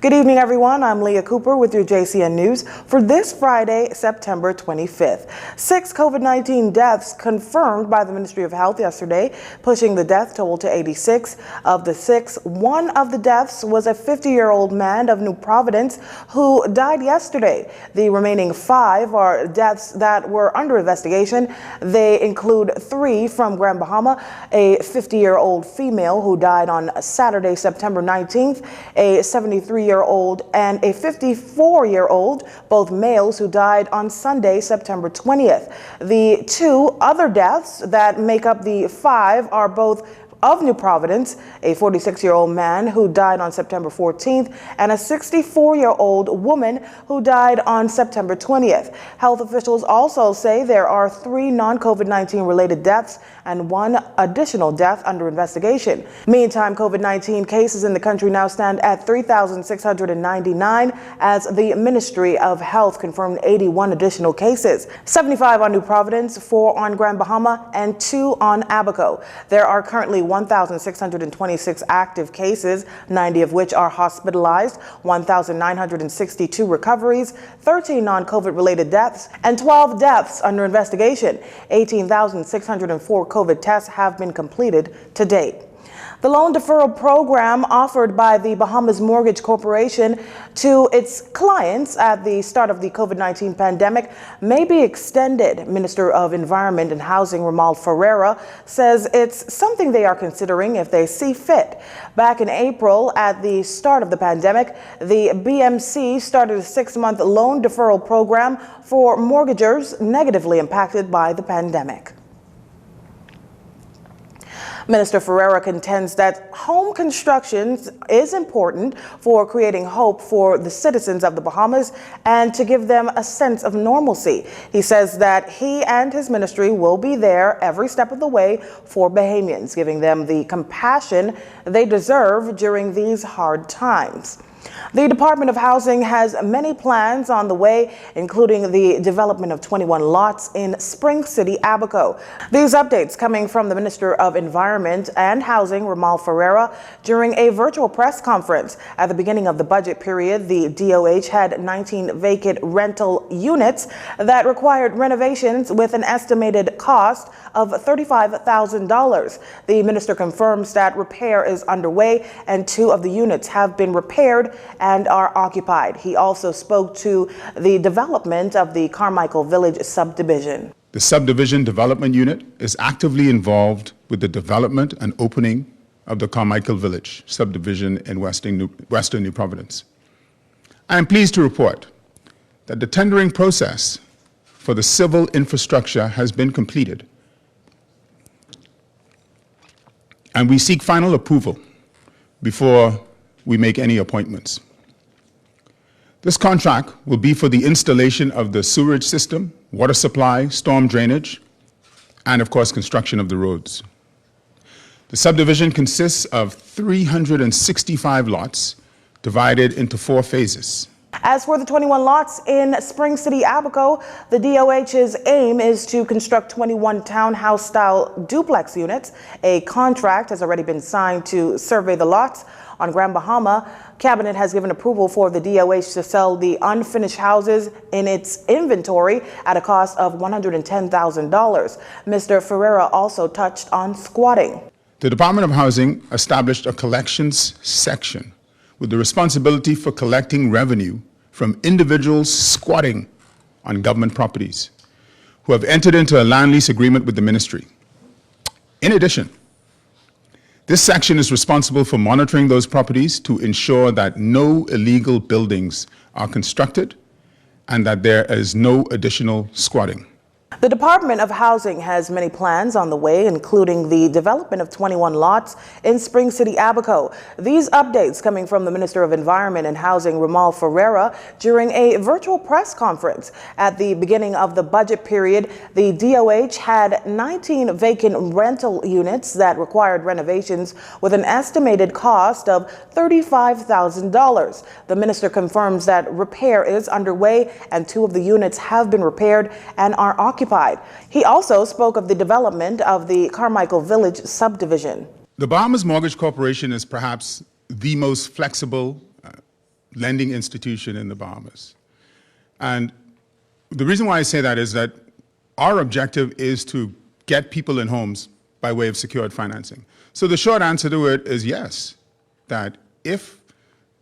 Good evening, everyone. I'm Leah Cooper with your JCN News for this Friday, September 25th. 6 COVID-19 deaths confirmed by the Ministry of Health yesterday, pushing the death toll to 86. Of the 6, one of the deaths was a 50-year-old man of New Providence who died yesterday. The remaining 5 are deaths that were under investigation. They include 3 from Grand Bahama, a 50-year-old female who died on Saturday, September 19th, a 73-year-old and a 54-year-old, both males who died on Sunday, September 20th. The 2 other deaths that make up the 5 are both of New Providence, a 46-year-old man who died on September 14th, and a 64-year-old woman who died on September 20th. Health officials also say there are 3 non-COVID-19 related deaths and 1 additional death under investigation. Meantime, COVID-19 cases in the country now stand at 3,699 as the Ministry of Health confirmed 81 additional cases, 75 on New Providence, 4 on Grand Bahama, and 2 on Abaco. There are currently 1,626 active cases, 90 of which are hospitalized, 1,962 recoveries, 13 non-COVID related deaths, and 12 deaths under investigation. 18,604 COVID tests have been completed to date. The loan deferral program offered by the Bahamas Mortgage Corporation to its clients at the start of the COVID-19 pandemic may be extended. Minister of Environment and Housing Ramal Ferreira says it's something they are considering if they see fit. Back in April, at the start of the pandemic, the BMC started a 6-month loan deferral program for mortgagors negatively impacted by the pandemic. Minister Ferreira contends that home construction is important for creating hope for the citizens of the Bahamas and to give them a sense of normalcy. He says that he and his ministry will be there every step of the way for Bahamians, giving them the compassion they deserve during these hard times. The Department of Housing has many plans on the way, including the development of 21 lots in Spring City, Abaco. These updates coming from the Minister of Environment and Housing, Ramal Ferreira, during a virtual press conference. At the beginning of the budget period, the DOH had 19 vacant rental units that required renovations with an estimated cost of $35,000. The minister confirms that repair is underway and 2 of the units have been repaired and are occupied. He also spoke to the development of the Carmichael Village subdivision. The subdivision development unit is actively involved with the development and opening of the Carmichael Village subdivision in Western New Providence. I am pleased to report that the tendering process for the civil infrastructure has been completed, and we seek final approval before we make any appointments. This contract will be for the installation of the sewerage system, water supply, storm drainage, and of course construction of the roads. The subdivision consists of 365 lots divided into 4 phases. As for the 21 lots in Spring City, Abaco, the DOH's aim is to construct 21 townhouse-style duplex units. A contract has already been signed to survey the lots. On Grand Bahama, Cabinet has given approval for the DOH to sell the unfinished houses in its inventory at a cost of $110,000. Mr. Ferreira also touched on squatting. The Department of Housing established a collections section with the responsibility for collecting revenue from individuals squatting on government properties who have entered into a land lease agreement with the ministry. In addition, this section is responsible for monitoring those properties to ensure that no illegal buildings are constructed and that there is no additional squatting. The Department of Housing has many plans on the way, including the development of 21 lots in Spring City, Abaco. These updates coming from the Minister of Environment and Housing, Ramal Ferreira, during a virtual press conference. At the beginning of the budget period, the DOH had 19 vacant rental units that required renovations with an estimated cost of $35,000. The minister confirms that repair is underway and 2 of the units have been repaired and are occupied. He also spoke of the development of the Carmichael Village subdivision. The Bahamas Mortgage Corporation is perhaps the most flexible lending institution in the Bahamas. And the reason why I say that is that our objective is to get people in homes by way of secured financing. So the short answer to it is yes, that if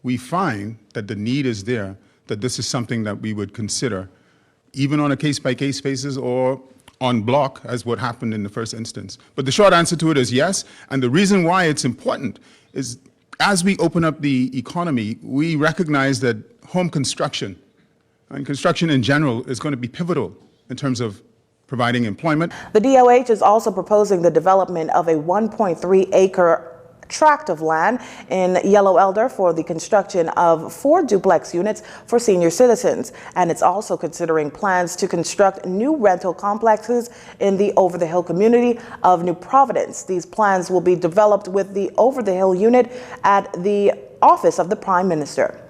we find that the need is there, that this is something that we would consider, even on a case-by-case basis or on block, as what happened in the first instance. But the short answer to it is yes, and the reason why it's important is as we open up the economy, we recognize that home construction and construction in general is going to be pivotal in terms of providing employment. The DOH is also proposing the development of a 1.3-acre tract of land in Yellow Elder for the construction of 4 duplex units for senior citizens. And it's also considering plans to construct new rental complexes in the Over the Hill community of New Providence. These plans will be developed with the Over the Hill unit at the Office of the Prime Minister.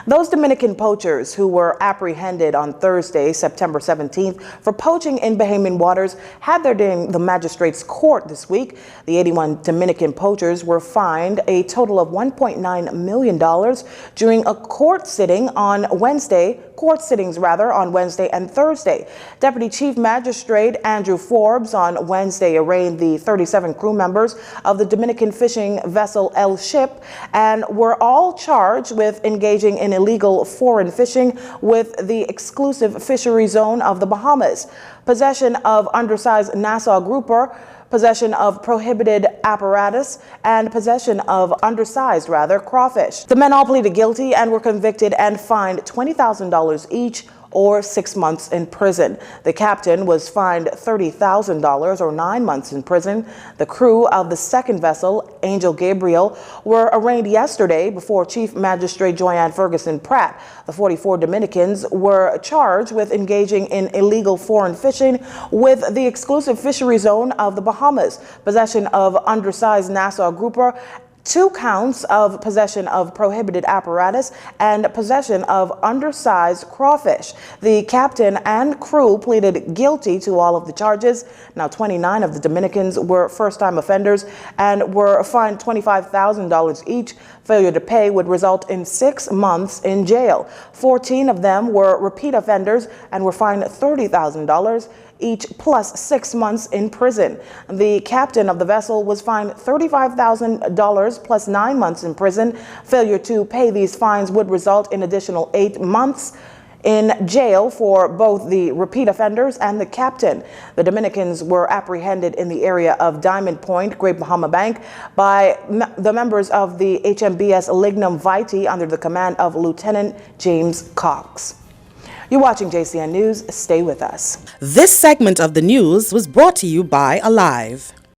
Those Dominican poachers who were apprehended on Thursday, September 17th, for poaching in Bahamian waters had their day in the magistrate's court this week. The 81 Dominican poachers were fined a total of $1.9 million during a court sittings on Wednesday and Thursday. Deputy Chief Magistrate Andrew Forbes on Wednesday arraigned the 37 crew members of the Dominican fishing vessel El Ship and were all charged with engaging in illegal foreign fishing with the exclusive fishery zone of the Bahamas, possession of undersized Nassau grouper, possession of prohibited apparatus, and possession of undersized crawfish. The men all pleaded guilty and were convicted and fined $20,000 each, or 6 months in prison. The captain was fined $30,000 or 9 months in prison. The crew of the second vessel, Angel Gabriel, were arraigned yesterday before Chief Magistrate Joyanne Ferguson Pratt. The 44 Dominicans were charged with engaging in illegal foreign fishing with the exclusive fishery zone of the Bahamas, possession of undersized Nassau grouper, 2 counts of possession of prohibited apparatus, and possession of undersized crawfish. The captain and crew pleaded guilty to all of the charges. Now, 29 of the Dominicans were first-time offenders and were fined $25,000 each. Failure to pay would result in 6 months in jail. 14 of them were repeat offenders and were fined $30,000 each, plus 6 months in prison. The captain of the vessel was fined $35,000 plus 9 months in prison. Failure to pay these fines would result in additional 8 months in jail for both the repeat offenders and the captain. The Dominicans were apprehended in the area of Diamond Point, Great Bahama Bank, by the members of the HMBS Lignum Vitae under the command of Lieutenant James Cox. You're watching JCN News. Stay with us. This segment of the news was brought to you by Alive.